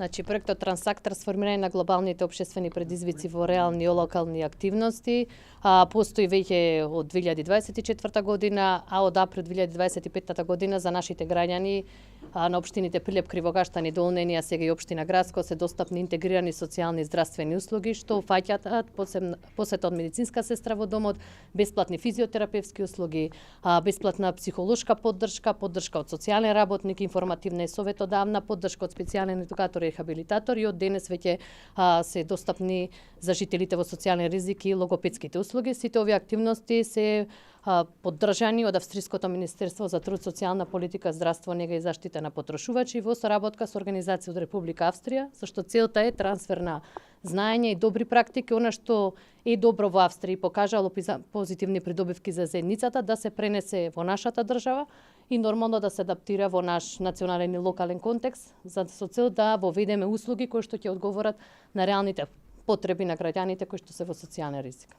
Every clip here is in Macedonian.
Значи, проектот Трансакт трансформирање на глобалните општествени предизвици во реални и локални активности постои веќе од 2024 година, а од април 2025 година за нашите граѓани на општините Прилеп, Кривогаштан и Долнени, а сега и општина Градско се достапни интегрирани социјални и здравствени услуги што фаќаат посета од медицинска сестра во домот, бесплатни физиотерапевски услуги, бесплатна психолошка поддршка, поддршка од социјален работник, информативна и советодавна поддршка од специјален едукатор и рехабилитатор и од денес веќе се достапни за жителите во социјален ризик и логопедските услуги. Сите овие активности се поддржани од Австриското Министерство за труд, социјална политика, здравство, нега и заштита на потрошувачи во соработка со организација од Република Австрија, со што целта е трансфер на знаење и добри практики, она што е добро во Австрија и покажало позитивни придобивки за заедницата, да се пренесе во нашата држава и нормално да се адаптира во наш национален и локален контекст, за со цел да воведеме услуги кои што ќе одговорат на реалните потреби на граѓаните кои што се во социјален ризик.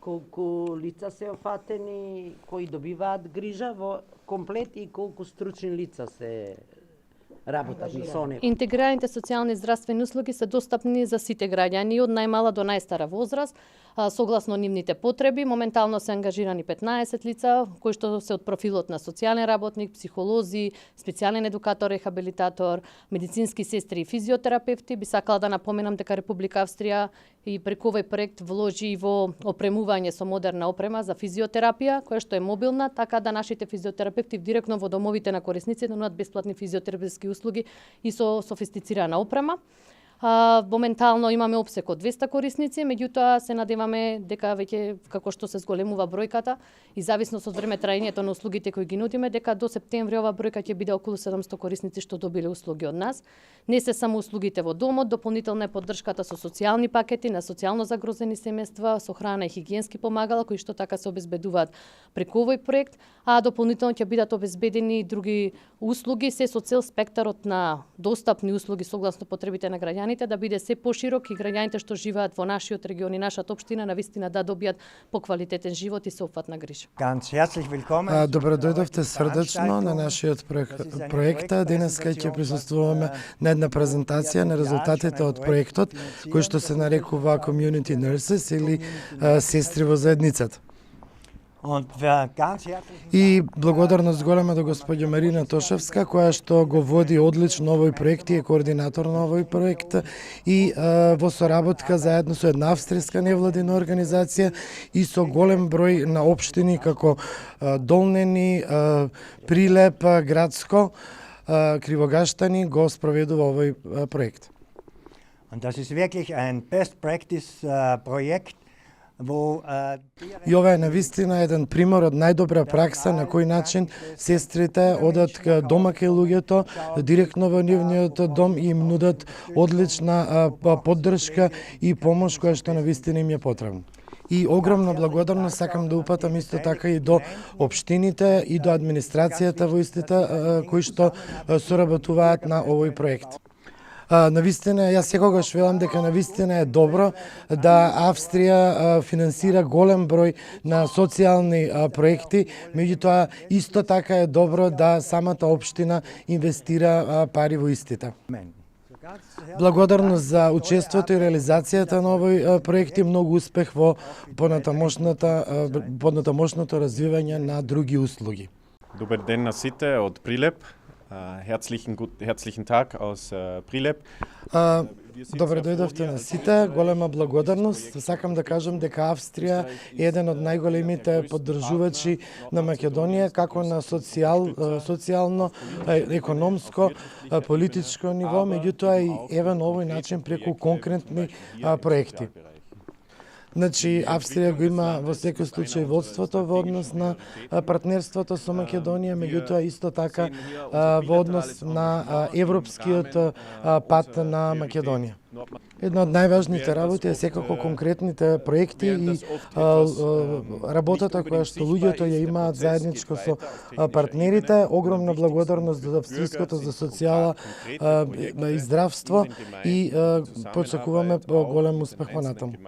Колку лица се офатени кои добиваат грижа во комплет и колку стручни лица се работат со него? Интегрираните социјални и здравствени услуги се достапни за сите граѓани од најмала до најстара возраст, согласно нивните потреби. Моментално се ангажирани 15 лица кои што се од профилот на социјален работник, психолози, специјален едукатор, рехабилитатор, медицински сестри и физиотерапевти. Би сакала да напоменам дека Република Австрија и преку овој проект вложи во опремување со модерна опрема за физиотерапија, која што е мобилна, така да нашите физиотерапевти директно во домовите на корисниците нудат бесплатни физиотерапевски услуги и со софистицирана опрема. Моментално имаме опсек од 200 корисници, меѓутоа се надеваме дека веќе како што се зголемува бројката и зависност од време траењето на услугите кои ги нудиме, дека до септември ова бројка ќе биде околу 700 корисници што добиле услуги од нас. Не се само услугите во домот, дополнителна е поддршката со социјални пакети на социјално загрозени семејства, со храна и хигиенски помагала кои што така се обезбедуваат преку овој проект, а дополнително ќе бидат обезбедени и други услуги, се со цел спектарот на достапни услуги согласно потребите на граѓаните да биде се поширок и граѓаните што живеат во нашиот регион и нашата општина навистина да добијат поквалитетен живот и сеопфатна грижа. Добро дојдовте срдечно на нашиот проект. Денеска ќе присуствуваме на една презентација на резултатите од проектот кој што се нарекува Community Nurses или сестри во заедницата. И благодарност голема до господја Марина Тошевска, која што го води одлично овој проект и е координатор на овој проект и во соработка заедно со една австријска невладина организација и со голем број на општини како Долнени, Прилеп, Градско, Кривогаштани го спроведува овој проект. Das ist wirklich ein best practice project. И ова е навистина еден пример од најдобра пракса на кој начин сестрите одат дома кај луѓето, директно во нивниот дом и им нудат одлична поддршка и помош која што навистина им е потребна. И огромна благодарност сакам да упатам исто така и до општините и до администрацијата во истите кои што соработуваат на овој проект. Навистина, јас секогаш велам дека навистина е добро да Австрија финансира голем број на социјални проекти, меѓутоа исто така е добро да самата општина инвестира пари во истите. Благодарност за учеството и реализацијата на овој проект и многу успех во понатамошното развивање на други услуги. Добар ден на сите од Прилеп. Herzlichen Tag aus Prilep. Добре дојдовте на сите, голема благодарност. Сакам да кажам дека Австрија е еден од најголемите поддржувачи на Македонија, како на социјално, економско, политичко ниво, меѓутоа и еве на овој начин преку конкретни проекти. Значи, Австрија го има во секој случај водството во однос на партнерството со Македонија, меѓутоа исто така во однос на европскиот пат на Македонија. Една од најважните работи е секако конкретните проекти и работата која што луѓето ја имаат заедничко со партнерите. Огромна благодарност за Австријското за социјала и здравство и почекуваме голем успех понатаму.